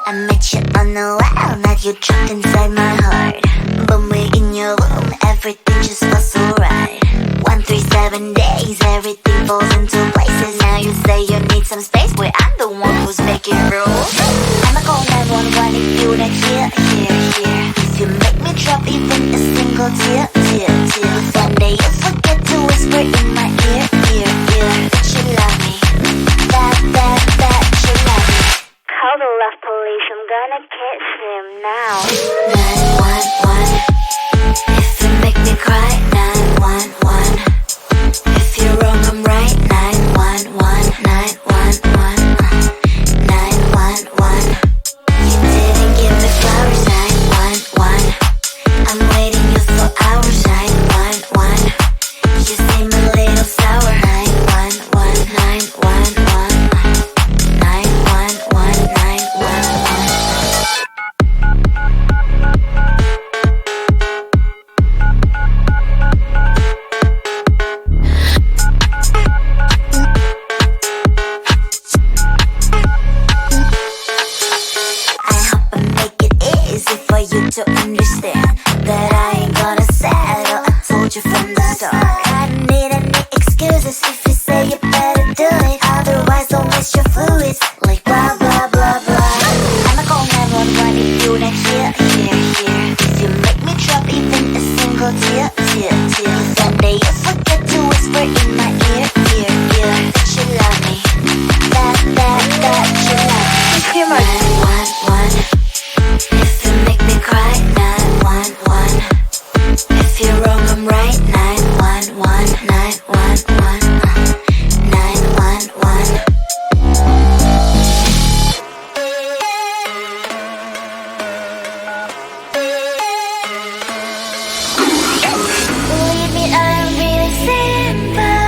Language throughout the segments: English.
I met you on the wild, now you're trapped inside my heart. When we're in your room, everything just feels so right. 137 days, everything falls into places. Now you say you need some space, where I'm the one who's making rules. I'ma call 911 if you're not here. If you make me drop even a single tear. One day you forget to whisper in my ear. That you love me, that you love me. Call the love police, I'm gonna catch him now. 911, if you make me cry. 911, if you're wrong I'm right. 911, 911, 911, you didn't give me flowers. 911, I'm waiting you for hours. 911, you seem a little sour. 911, 911, 911, 911. For you to understand that I ain't gonna settle. I told you from the start. I don't need any excuses if you say you better do it. Otherwise don't waste your fluids like blah blah blah blah. I'ma call 911 if you're not here. If you make me drop even a single tear. One day you forget to whisper in my ear. That you love me, that you love me. 911, if you make me cry. 911, if you're wrong I'm right. 911, 911, 911. Believe me, I'm really simple.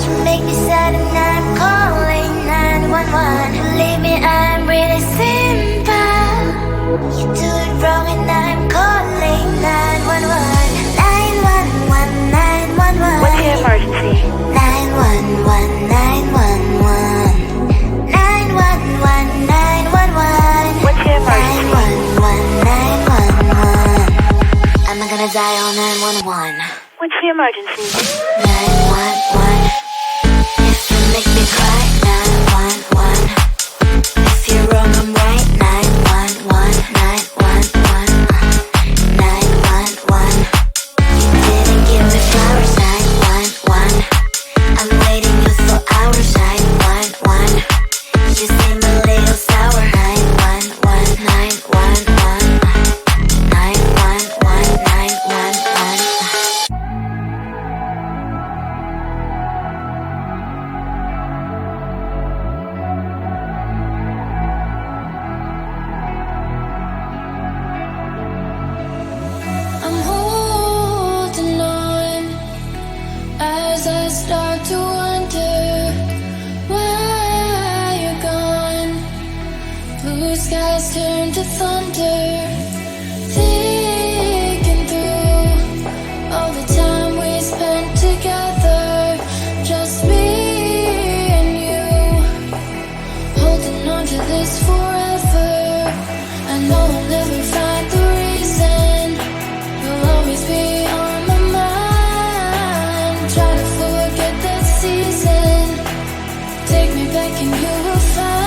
You make me sad and I'm calling 911. Believe me, I'm really simple. You do it wrong and I'm calling 911. 911, 911. What's your emergency? 911, 911. 911, 911. What's your emergency? 911, 911. I'm not gonna die on 911. What's your emergency? 911, if you make me cry. 911, if you're wrong I'm right. 911, 911, 911, you didn't give me flowers. 911, I'm waiting you for hours. 911, you seem a little sour. 911, 911, 911, 911. I'm holding on as I start to wonder why you're gone. Blue skies turn to thunder, thinking through all the time we spent together, just me and you, holding on to this forever. I know I'll never find the reason. You'll always be on my mind. Try to forget that season. Take me back and you will find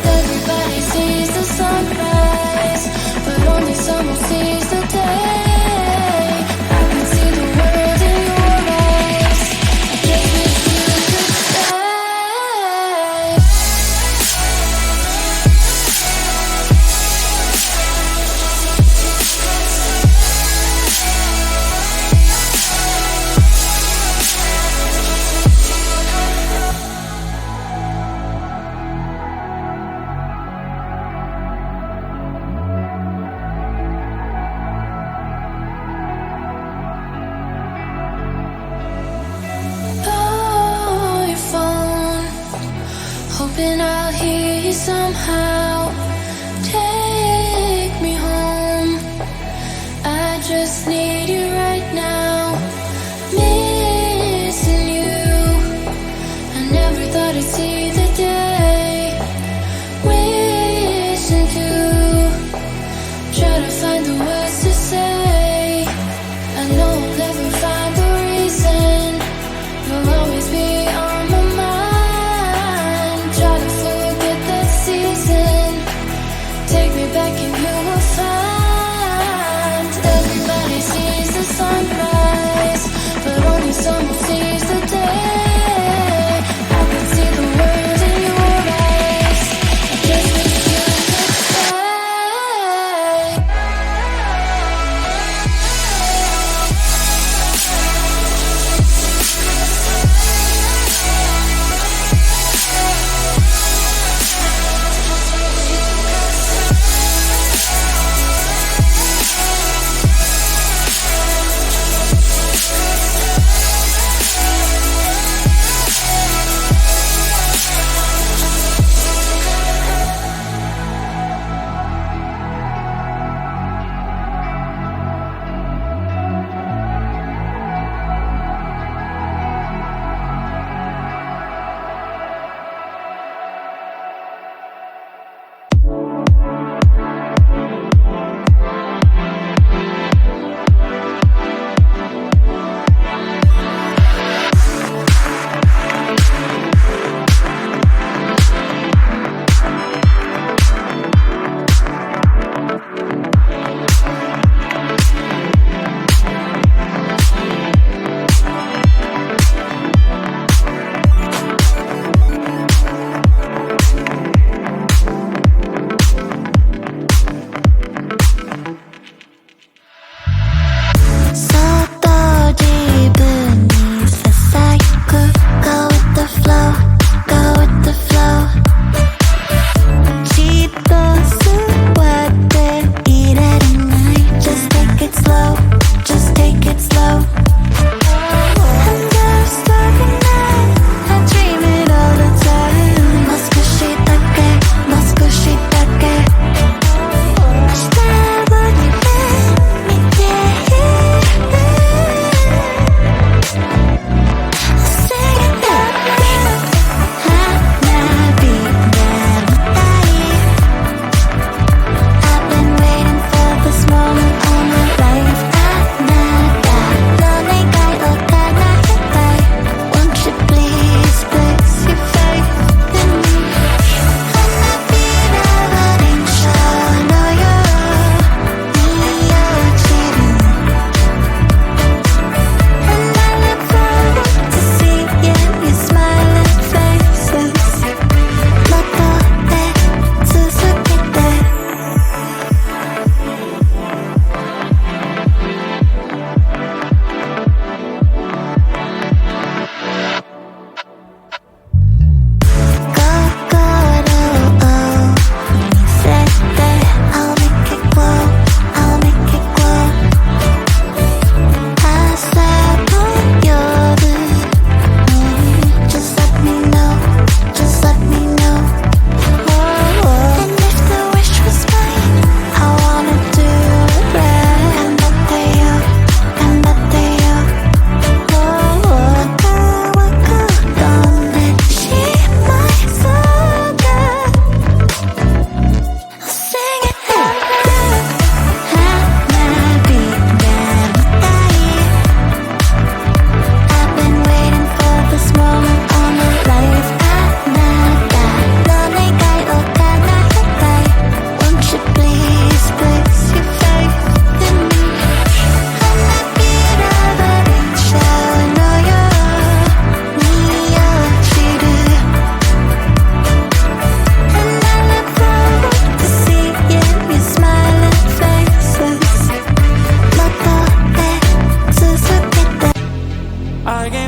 everybody sees the sunrise, but only someone sees the day. I can see the world in your eyes. I just wish you could stay. Call your phone, hoping I'll hear you somehow. Take me home, I just need you right now. Missing you, I never thought I'd see the day with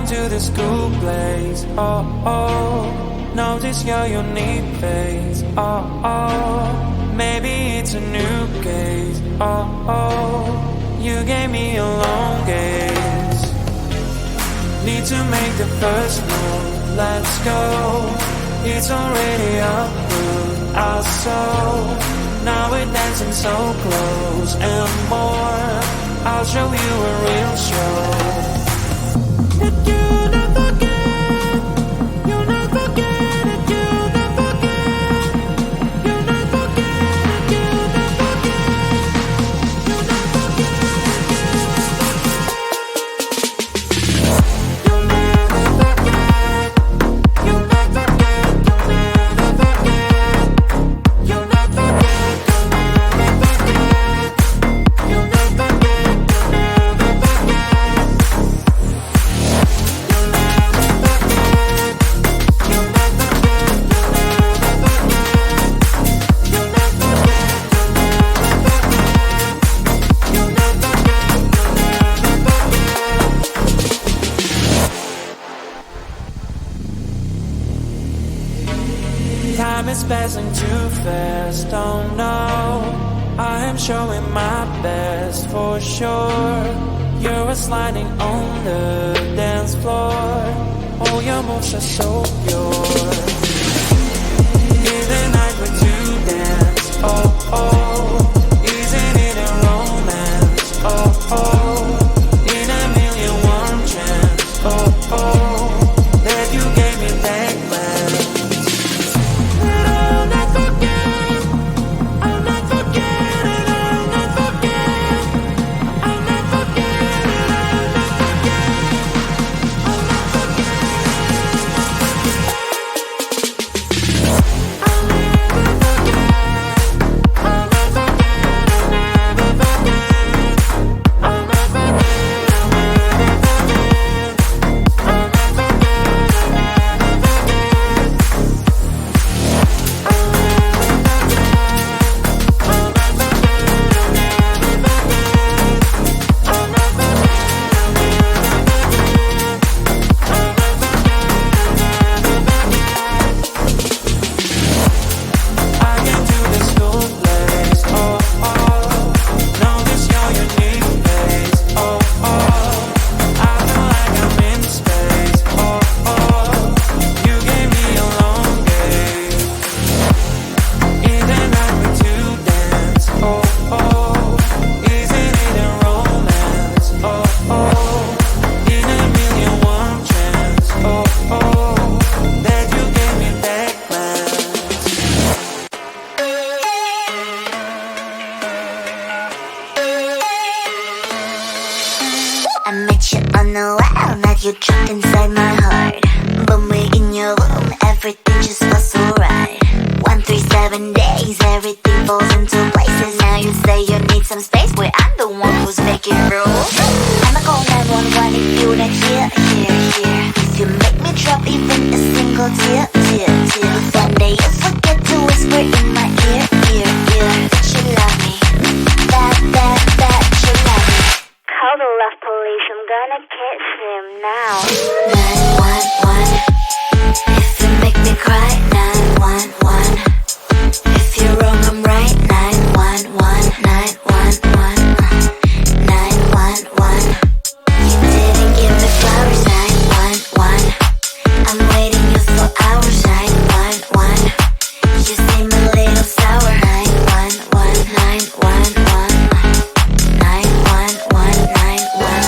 into this cool place. Oh, oh, notice your unique face. Oh, oh, maybe it's a new case. Oh, oh, you gave me a long gaze. Need to make the first move, let's go. It's already up, our soul. Now we're dancing so close and more. I'll show you a real show. That you never get, you'll never get it, you'll never get, you'll never get it, you'll never get, you'll never get it, you'll never get, you'll never get, you'll never get, you'll never get, you'll never get. Time is passing too fast, oh no. I am showing my best for sure. You're sliding on the dance floor. All your moves are so pure. In the night we're to dance, oh oh. Isn't it a romance, oh oh. In a million warm chance, oh oh. That you gave me that glance. I met you on the wild, now you're trapped inside my heart. When we're in your room, everything just feels so right. 137 days, everything falls into places. Now you say you need some space, where I'm the one who's making rules. I'ma call 911 if you're not here. If you make me drop even a single tear. One day you'll forget to whisper in my ear. That you love me, that you love me. Call the love police, I'm gonna catch him now. 911, if you make me cry. 911, if you're wrong I'm right. 911, 911, 911. You didn't give me flowers. 911, I'm waiting you for hours. 911, you seem a little sour. 911, 911, 911, 911.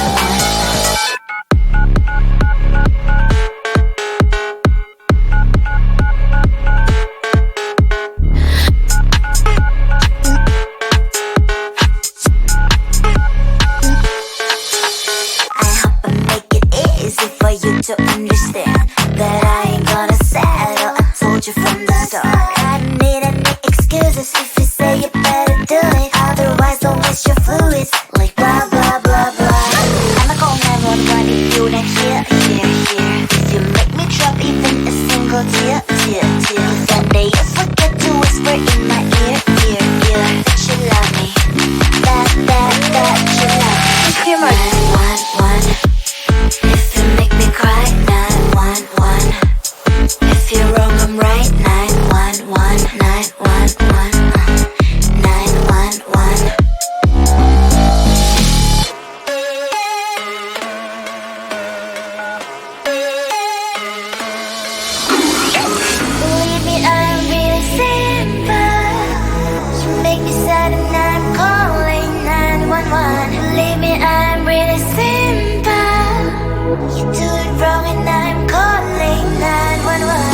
To understand that I ain't gonna settle. I told you from the start. I don't need any excuses if you say you better do it. Otherwise don't waste your fluids like blah blah blah blah. I'ma call 911 if you're not here. If you make me drop even a single tear. One day you'll forget to whisper in my ear. That you love me, that you love me. If you 911, if you make me cry. do it wrong and I'm calling 911.